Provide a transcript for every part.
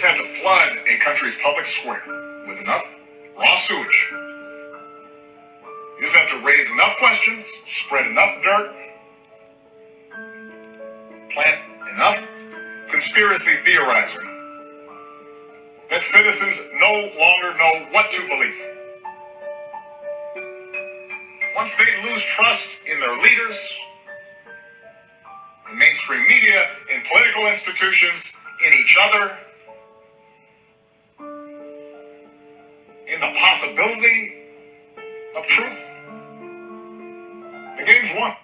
just have to flood a country's public square with enough raw sewage. You just have to raise enough questions, spread enough dirt, plant enough conspiracy theorizing that citizens no longer know what to believe. Once they lose trust in their leaders, in mainstream media, in political institutions, in each other, in the possibility of truth, the game's won.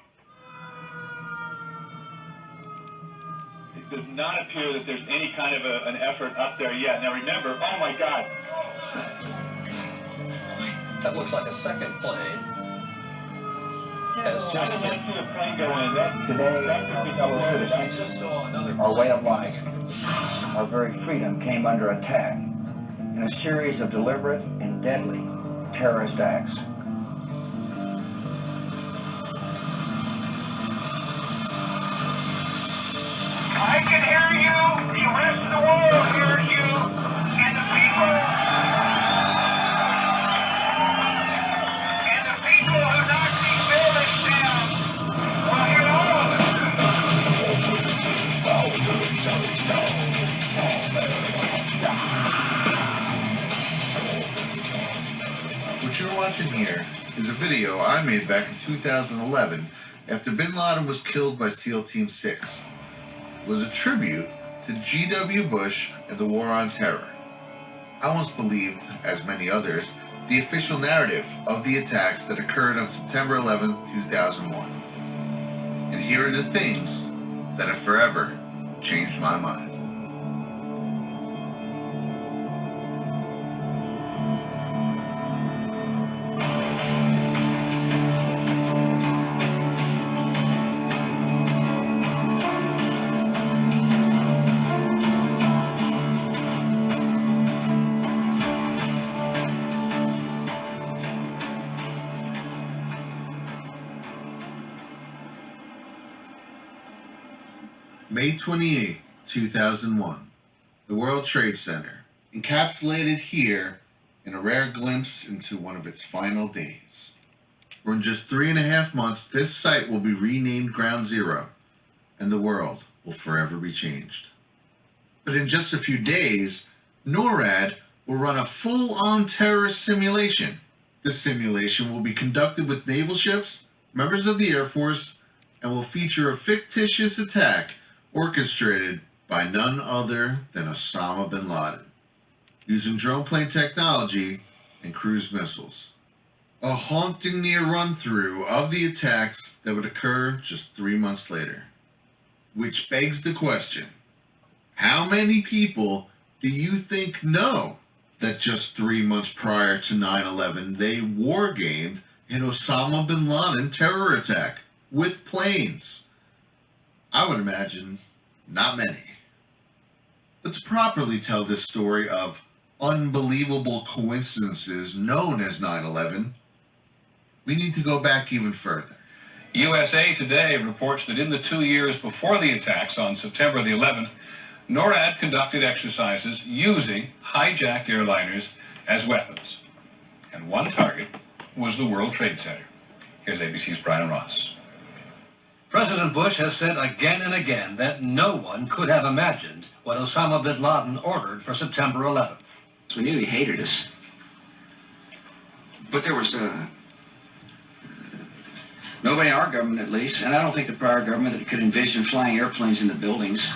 It does not appear that there's any kind of an effort up there yet. Now remember, oh my God. That looks like a second plane. Has just hit. See a plane go in. Today, our fellow citizens, our way of life, our very freedom came under attack in a series of deliberate and deadly terrorist acts. I can hear you, the rest of the world hears you, and the people who knock these buildings down will hear all of it. What you're watching here is a video I made back in 2011 after bin Laden was killed by SEAL Team 6. It was a tribute to G.W. Bush and the War on Terror. I once believed, as many others, the official narrative of the attacks that occurred on September 11, 2001. And here are the things that have forever changed my mind. May 28, 2001, the World Trade Center, encapsulated here in a rare glimpse into one of its final days. For in just 3.5 months, this site will be renamed Ground Zero, and the world will forever be changed. But in just a few days, NORAD will run a full-on terrorist simulation. This simulation will be conducted with naval ships, members of the Air Force, and will feature a fictitious attack orchestrated by none other than Osama bin Laden, using drone plane technology and cruise missiles. A haunting near run-through of the attacks that would occur just 3 months later. Which begs the question, how many people do you think know that just 3 months prior to 9/11 they war-gamed an Osama bin Laden terror attack with planes? I would imagine not many. But to properly tell this story of unbelievable coincidences known as 9/11, we need to go back even further. USA Today reports that in the 2 years before the attacks on September the 11th, NORAD conducted exercises using hijacked airliners as weapons. And one target was the World Trade Center. Here's ABC's Brian Ross. President Bush has said again and again that no one could have imagined what Osama bin Laden ordered for September 11th. We knew he hated us. But there was nobody in our government, at least, and I don't think the prior government, that could envision flying airplanes into buildings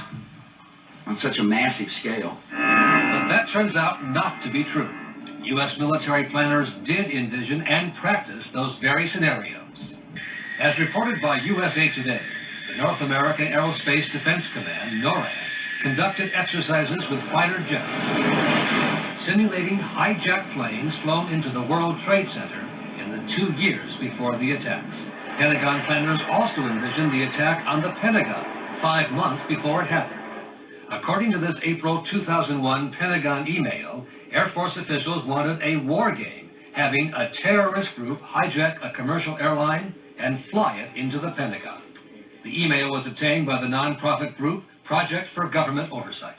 on such a massive scale. But that turns out not to be true. U.S. military planners did envision and practice those very scenarios. As reported by USA Today, the North American Aerospace Defense Command, NORAD, conducted exercises with fighter jets, simulating hijacked planes flown into the World Trade Center in the 2 years before the attacks. Pentagon planners also envisioned the attack on the Pentagon 5 months before it happened. According to this April 2001 Pentagon email, Air Force officials wanted a war game, having a terrorist group hijack a commercial airline and fly it into the Pentagon. The email was obtained by the nonprofit group Project for Government Oversight.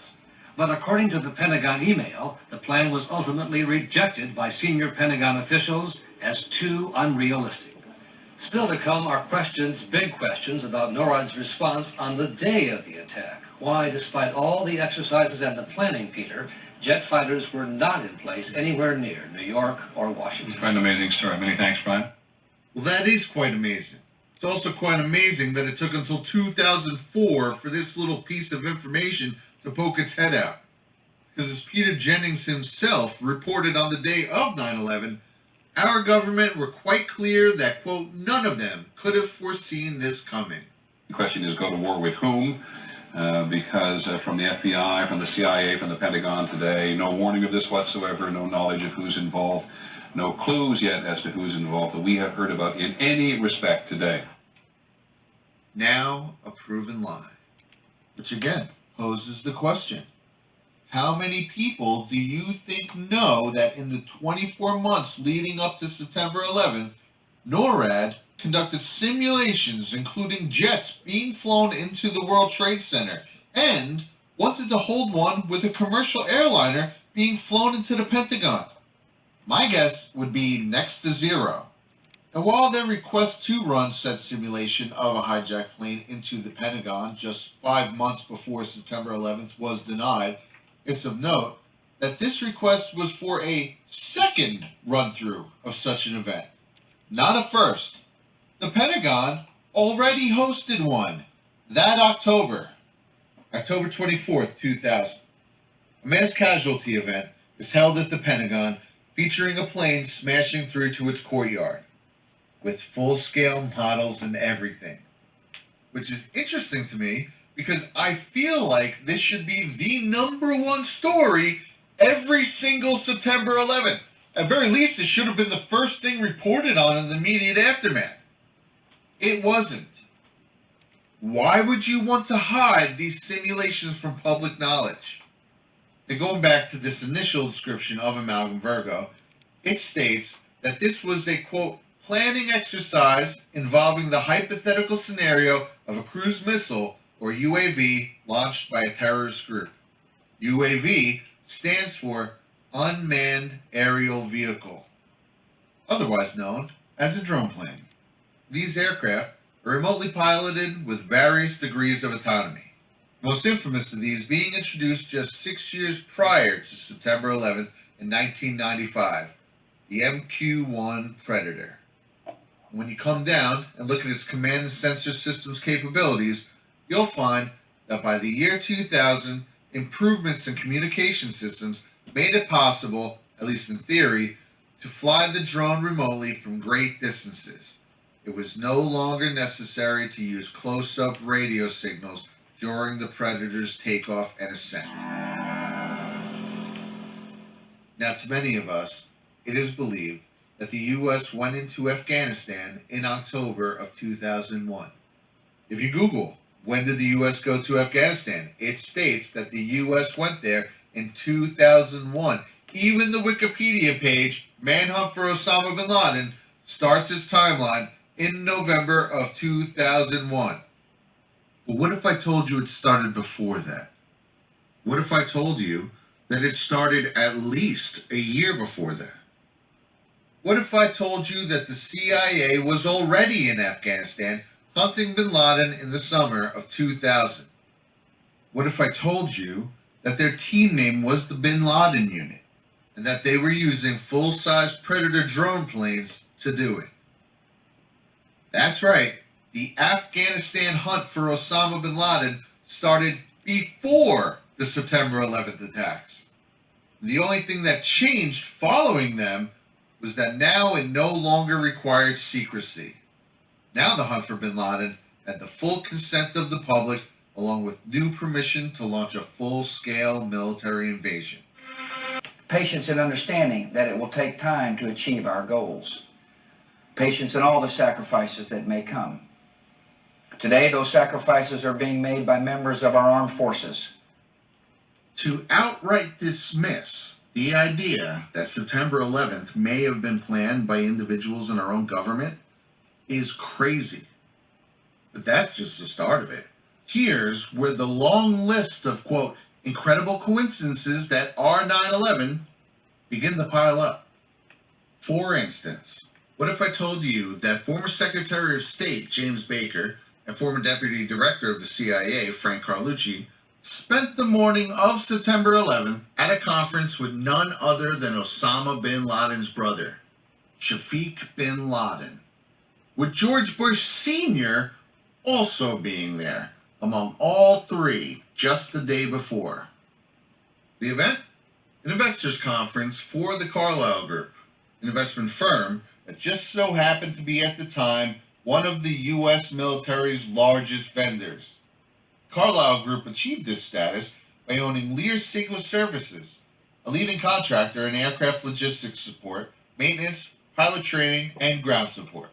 But according to the Pentagon email, the plan was ultimately rejected by senior Pentagon officials as too unrealistic. Still to come are questions, big questions, about NORAD's response on the day of the attack. Why, despite all the exercises and the planning, Peter, jet fighters were not in place anywhere near New York or Washington. Quite an amazing story. Many thanks, Brian. Well, that is quite amazing. It's also quite amazing that it took until 2004 for this little piece of information to poke its head out. Because as Peter Jennings himself reported on the day of 9/11, our government were quite clear that, quote, none of them could have foreseen this coming. The question is, go to war with whom? Because from the FBI, from the CIA, from the Pentagon today, no warning of this whatsoever, no knowledge of who's involved, no clues yet as to who's involved that we have heard about in any respect today. Now a proven lie. Which again poses the question, how many people do you think know that in the 24 months leading up to September 11th, NORAD conducted simulations including jets being flown into the World Trade Center and wanted to hold one with a commercial airliner being flown into the Pentagon? My guess would be next to zero. And while their request to run said simulation of a hijacked plane into the Pentagon just 5 months before September 11th was denied, it's of note that this request was for a second run-through of such an event, not a first. The Pentagon already hosted one that October 24th, 2000. A mass casualty event is held at the Pentagon featuring a plane smashing through to its courtyard, with full-scale models and everything. Which is interesting to me because I feel like this should be the #1 story every single September 11th. At very least, it should have been the first thing reported on in the immediate aftermath. It wasn't. Why would you want to hide these simulations from public knowledge? And going back to this initial description of Amalgam Virgo, it states that this was a, quote, planning exercise involving the hypothetical scenario of a cruise missile or UAV launched by a terrorist group. UAV stands for Unmanned Aerial Vehicle, otherwise known as a drone plane. These aircraft are remotely piloted with various degrees of autonomy, most infamous of these being introduced just 6 years prior to September 11th in 1995, the MQ-1 Predator. When you come down and look at its command and sensor systems capabilities, you'll find that by the year 2000, improvements in communication systems made it possible, at least in theory, to fly the drone remotely from great distances. It was no longer necessary to use close-up radio signals during the Predator's takeoff and ascent. Now, to many of us, it is believed that the U.S. went into Afghanistan in October of 2001. If you Google, when did the U.S. go to Afghanistan, it states that the U.S. went there in 2001. Even the Wikipedia page, Manhunt for Osama bin Laden, starts its timeline in November of 2001. But what if I told you it started before that? What if I told you that it started at least a year before that? What if I told you that the CIA was already in Afghanistan hunting bin Laden in the summer of 2000? What if I told you that their team name was the Bin Laden Unit and that they were using full-size Predator drone planes to do it? That's right, the Afghanistan hunt for Osama bin Laden started before the September 11th attacks. The only thing that changed following them was that now it no longer required secrecy. Now the hunt for bin Laden had the full consent of the public, along with new permission to launch a full-scale military invasion. Patience and understanding that it will take time to achieve our goals. Patience in all the sacrifices that may come. Today, those sacrifices are being made by members of our armed forces. To outright dismiss the idea that September 11th may have been planned by individuals in our own government is crazy. But that's just the start of it. Here's where the long list of, quote, incredible coincidences that are 9/11 begin to pile up. For instance, what if I told you that former Secretary of State James Baker and former Deputy Director of the CIA Frank Carlucci spent the morning of September 11th at a conference with none other than Osama bin Laden's brother, Shafiq bin Laden, with George Bush Sr. also being there, among all three, just the day before. The event? An investors conference for the Carlyle Group, an investment firm that just so happened to be at the time one of the U.S. military's largest vendors. Carlyle Group achieved this status by owning Lear Sigler Services, a leading contractor in aircraft logistics support, maintenance, pilot training, and ground support.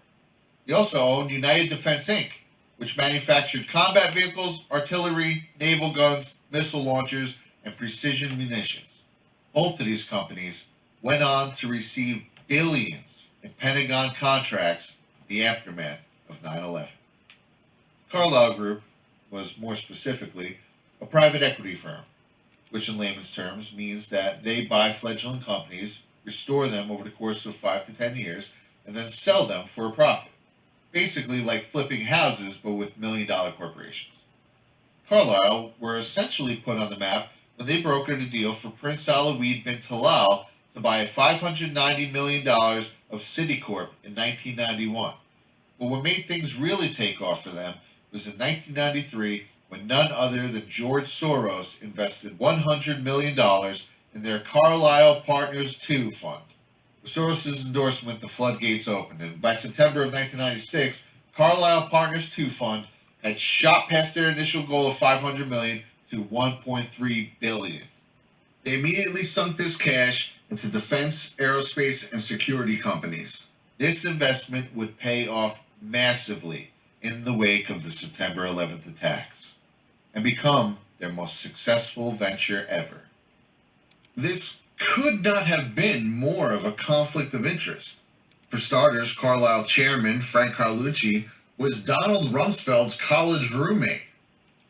They also owned United Defense Inc., which manufactured combat vehicles, artillery, naval guns, missile launchers, and precision munitions. Both of these companies went on to receive billions in Pentagon contracts in the aftermath of 9/11. Carlyle Group was more specifically a private equity firm, which in layman's terms means that they buy fledgling companies, restore them over the course of 5 to 10 years, and then sell them for a profit. Basically like flipping houses, but with million-dollar corporations. Carlyle were essentially put on the map when they brokered a deal for Prince Alawid bin Talal to buy $590 million of Citicorp in 1991. But what made things really take off for them was in 1993 when none other than George Soros invested $100 million in their Carlyle Partners II fund. With Soros' endorsement, the floodgates opened, and by September of 1996, Carlyle Partners II fund had shot past their initial goal of $500 million to $1.3 billion. They immediately sunk this cash into defense, aerospace, and security companies. This investment would pay off massively in the wake of the September 11th attacks and become their most successful venture ever. This could not have been more of a conflict of interest. For starters, Carlyle chairman Frank Carlucci was Donald Rumsfeld's college roommate.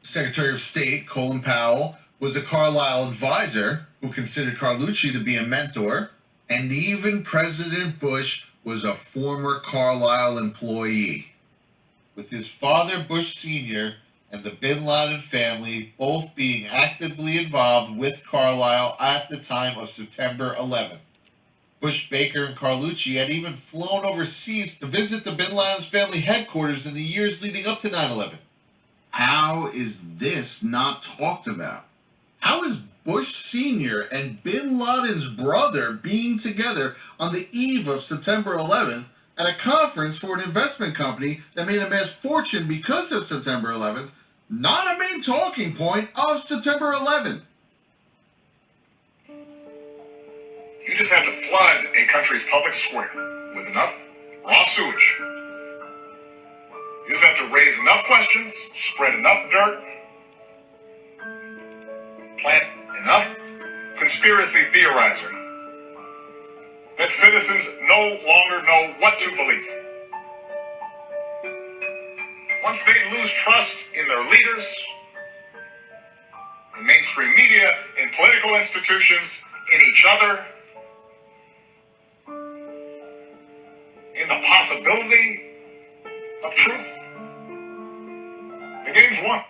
Secretary of State Colin Powell was a Carlyle advisor who considered Carlucci to be a mentor, and even President Bush was a former Carlyle employee. With his father Bush Sr. and the bin Laden family both being actively involved with Carlyle at the time of September 11th. Bush, Baker, and Carlucci had even flown overseas to visit the bin Laden's family headquarters in the years leading up to 9/11. How is this not talked about? How is Bush Sr. and bin Laden's brother being together on the eve of September 11th at a conference for an investment company that made a mass fortune because of September 11th, not a main talking point of September 11th? You just have to flood a country's public square with enough raw sewage. You just have to raise enough questions, spread enough dirt, plant enough conspiracy theorizing that citizens no longer know what to believe. Once they lose trust in their leaders, in mainstream media, in political institutions, in each other, in the possibility of truth, the game's won.